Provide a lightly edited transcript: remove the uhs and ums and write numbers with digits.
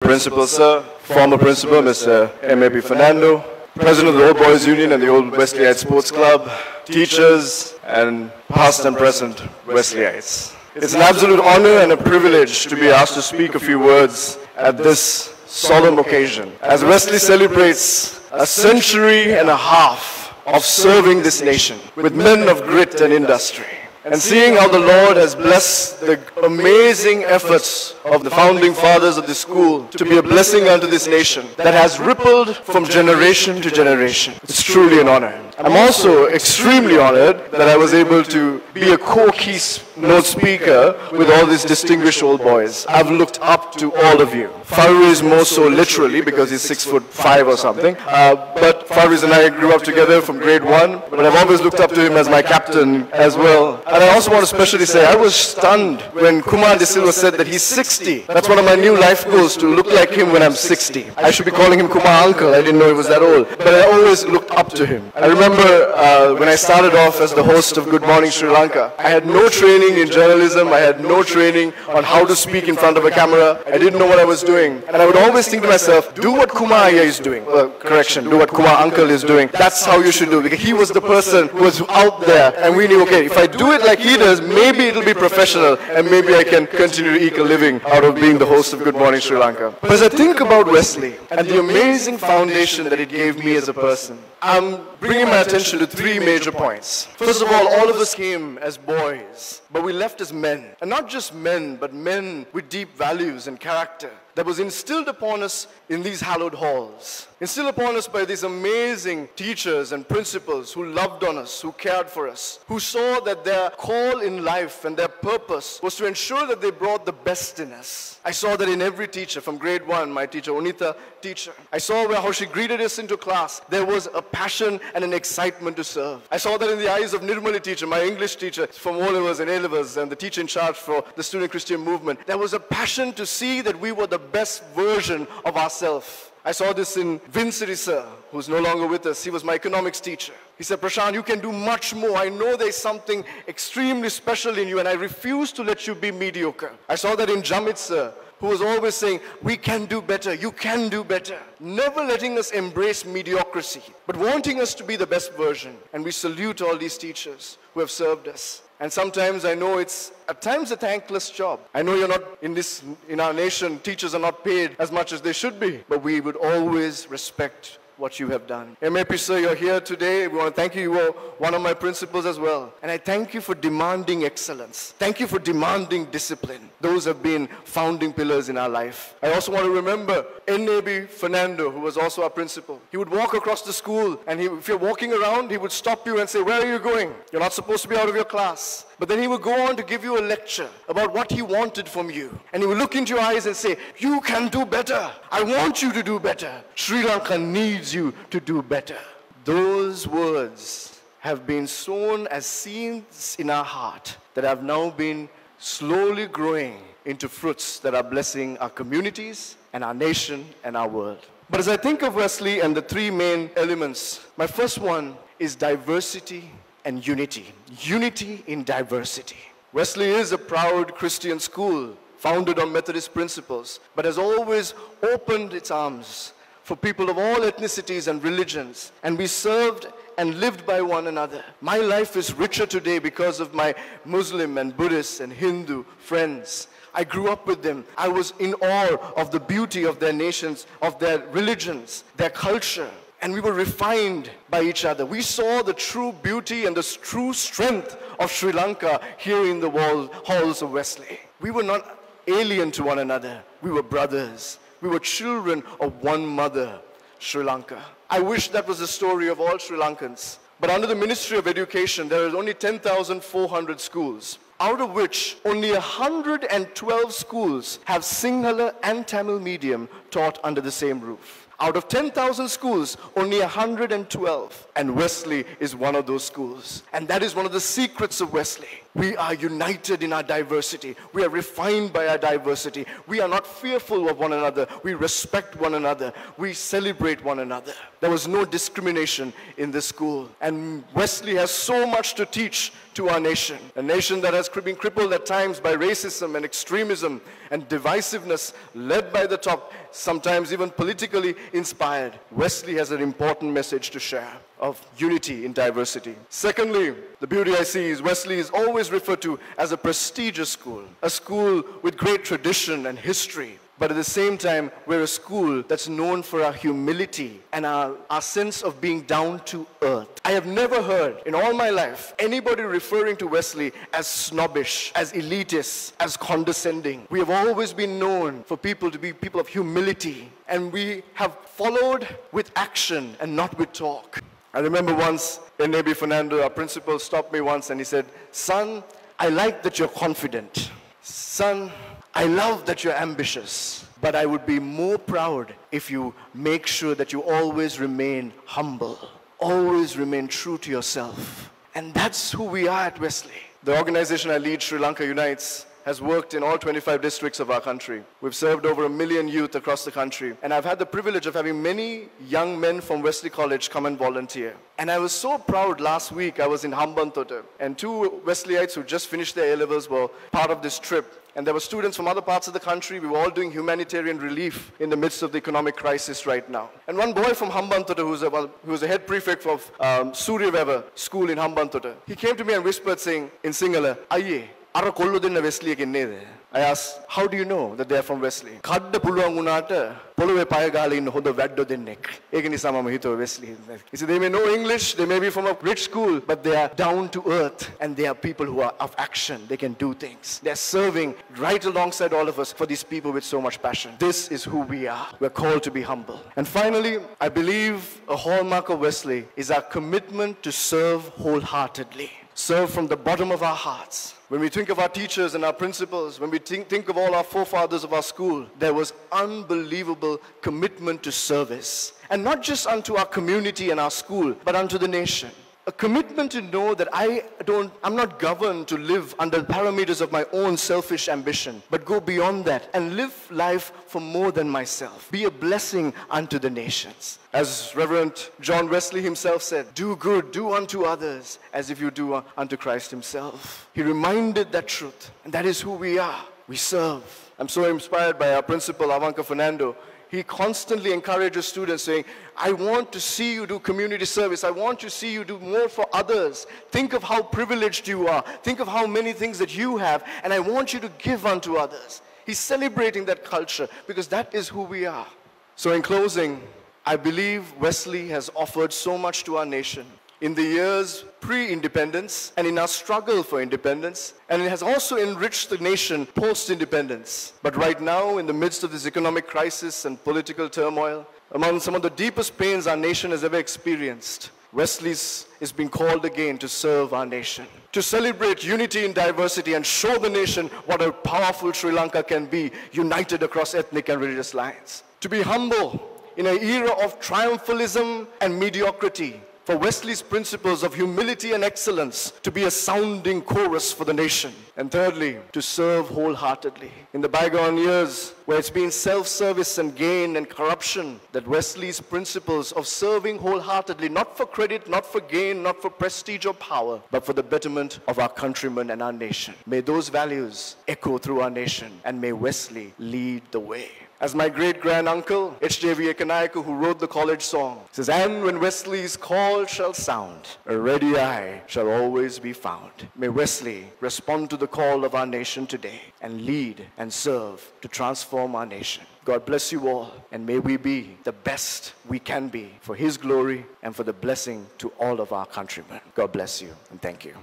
principal, sir, former principal, Mr. M.A.P. Fernando, president of the Old Boys Union and the Old Wesleyite Sports Club, teachers, and past and present Wesleyites. It's an absolute honor and a privilege to be asked to speak a few words at this solemn occasion, as Wesley celebrates a century and a half of serving this nation with men of grit and industry. And seeing how the Lord has blessed the amazing efforts of the founding fathers of the school to be a blessing unto this nation that has rippled from generation to generation. It's truly an honor. I'm also extremely honored that I was able to be a keynote speaker with all these distinguished old boys. I've looked up to all of you. Faru is more so literally because he's 6'5" or something. But Faru and I grew up together from grade 1. But I've always looked up to him as my captain as well. And I also want to specially say I was stunned when Kumar De Silva said that he's 60. That's one of my new life goals, to look like him when I'm 60. I should be calling him Kumar Uncle. I didn't know he was that old. But I always looked up to him. I remember when I started off as the host of Good Morning Sri Lanka, I had no training in journalism. I had no training on how to speak in front of a camera. I didn't know what I was doing. And I would always think to myself, do what Kumar is doing. Do what Kumar Uncle is doing. That's how you should do it. Because he was the person who was out there. And we knew, okay, if I do it like he does, maybe it'll be professional. And maybe I can continue to eke a living out of being the host of Good Morning Sri Lanka. But as I think about Wesley and the amazing foundation that it gave me as a person, I'm bringing my attention to 3 major points. First of all of us came as boys, but we left as men. And not just men, but men with deep values and character that was instilled upon us in these hallowed halls. Instilled upon us by these amazing teachers and principals who loved on us, who cared for us, who saw that their call in life and their purpose was to ensure that they brought the best in us. I saw that in every teacher, from grade 1, my teacher, Onita teacher. I saw how she greeted us into class. There was a passion and an excitement to serve. I saw that in the eyes of Nirmali teacher, my English teacher from O-levels and A-levels, and the teacher in charge for the Student Christian Movement. There was a passion to see that we were the best version of ourselves. I saw this in Vincere sir, who's no longer with us. He was my economics teacher. He said, Prashant, you can do much more. I know there's something extremely special in you, and I refuse to let you be mediocre. I saw that in Jamit sir, who was always saying, we can do better, you can do better. Never letting us embrace mediocrity, but wanting us to be the best version. And we salute all these teachers who have served us. And sometimes I know it's at times a thankless job. I know you're not in our nation, teachers are not paid as much as they should be, but we would always respect what you have done. M.A.P. sir, you're here today. We want to thank you. You were one of my principals as well. And I thank you for demanding excellence. Thank you for demanding discipline. Those have been founding pillars in our life. I also want to remember N.A.B. Fernando, who was also our principal. He would walk across the school, and if you're walking around, he would stop you and say, where are you going? You're not supposed to be out of your class. But then he would go on to give you a lecture about what he wanted from you. And he would look into your eyes and say, you can do better. I want you to do better. Sri Lanka needs you to do better. Those words have been sown as seeds in our heart that have now been slowly growing into fruits that are blessing our communities and our nation and our world. But as I think of Wesley and the 3 main elements, my first one is diversity and unity. Unity in diversity. Wesley is a proud Christian school founded on Methodist principles, but has always opened its arms for people of all ethnicities and religions, and we served and lived by one another. My life is richer today because of my Muslim and Buddhist and Hindu friends. I grew up with them. I was in awe of the beauty of their nations, of their religions, their culture. And we were refined by each other. We saw the true beauty and the true strength of Sri Lanka here in the halls of Wesley. We were not alien to one another. We were brothers. We were children of one mother, Sri Lanka. I wish that was the story of all Sri Lankans. But under the Ministry of Education, there are only 10,400 schools, out of which only 112 schools have Sinhala and Tamil medium taught under the same roof. Out of 10,000 schools, only 112. And Wesley is one of those schools. And that is one of the secrets of Wesley. We are united in our diversity. We are refined by our diversity. We are not fearful of one another. We respect one another. We celebrate one another. There was no discrimination in this school. And Wesley has so much to teach to our nation. A nation that has been crippled at times by racism and extremism and divisiveness led by the top, sometimes even politically inspired. Wesley has an important message to share of unity in diversity. Secondly, the beauty I see is Wesley is always referred to as a prestigious school, a school with great tradition and history. But at the same time, we're a school that's known for our humility and our sense of being down to earth. I have never heard in all my life anybody referring to Wesley as snobbish, as elitist, as condescending. We have always been known for people to be people of humility, and we have followed with action and not with talk. I remember once, N.A.B. Fernando, our principal, stopped me once and he said, "Son, I like that you're confident. Son, I love that you're ambitious, but I would be more proud if you make sure that you always remain humble, always remain true to yourself." And that's who we are at Wesley. The organization I lead, Sri Lanka Unites, has worked in all 25 districts of our country. We've served over 1 million youth across the country. And I've had the privilege of having many young men from Wesley College come and volunteer. And I was so proud last week. I was in Hambantota, and 2 Wesleyites who just finished their A-levels were part of this trip. And there were students from other parts of the country. We were all doing humanitarian relief in the midst of the economic crisis right now. And one boy from Hambantota, who was a head prefect of Suryaveva school in Hambantota, he came to me and whispered saying in Sinhala, "Aye, ara kollu denna Wesley එකෙන් නේද?" I asked, "How do you know that they are from Wesley?" "කඩ පුළුවන් වුණාට පොළවේ පය ගහලා ඉන්න හොඳ වැද්දෝ දෙන්නෙක්. ඒක නිසා මම හිතුවා Wesley." He said, "They may know English, they may be from a rich school, but they are down to earth, and they are people who are of action. They can do things. They are serving right alongside all of us for these people with so much passion." This is who we are. We're called to be humble. And finally, I believe a hallmark of Wesley is our commitment to serve wholeheartedly. Serve from the bottom of our hearts. When we think of our teachers and our principals, when we think of all our forefathers of our school, there was unbelievable commitment to service. And not just unto our community and our school, but unto the nation. A commitment to know that I'm not governed to live under the parameters of my own selfish ambition, but go beyond that and live life for more than myself. Be a blessing unto the nations. As Reverend John Wesley himself said, "Do good, do unto others as if you do unto Christ himself." He reminded that truth, and that is who we are. We serve. I'm so inspired by our principal, Avanka Fernando. He constantly encourages students saying, "I want to see you do community service. I want to see you do more for others. Think of how privileged you are. Think of how many things that you have, and I want you to give unto others." He's celebrating that culture because that is who we are. So in closing, I believe Wesley has offered so much to our nation in the years pre-independence and in our struggle for independence, and it has also enriched the nation post-independence. But right now, in the midst of this economic crisis and political turmoil, among some of the deepest pains our nation has ever experienced, Wesley is being called again to serve our nation, to celebrate unity in diversity and show the nation what a powerful Sri Lanka can be, united across ethnic and religious lines. To be humble in an era of triumphalism and mediocrity, for Wesley's principles of humility and excellence to be a sounding chorus for the nation. And thirdly, to serve wholeheartedly. In the bygone years, where it's been self-service and gain and corruption, that Wesley's principles of serving wholeheartedly, not for credit, not for gain, not for prestige or power, but for the betterment of our countrymen and our nation. May those values echo through our nation, and may Wesley lead the way. As my great-granduncle, H.J.V. Ekanayake, who wrote the college song, says, "And when Wesley's call shall sound, a ready eye shall always be found." May Wesley respond to the call of our nation today and lead and serve to transform our nation. God bless you all, and may we be the best we can be for His glory and for the blessing to all of our countrymen. God bless you, and thank you.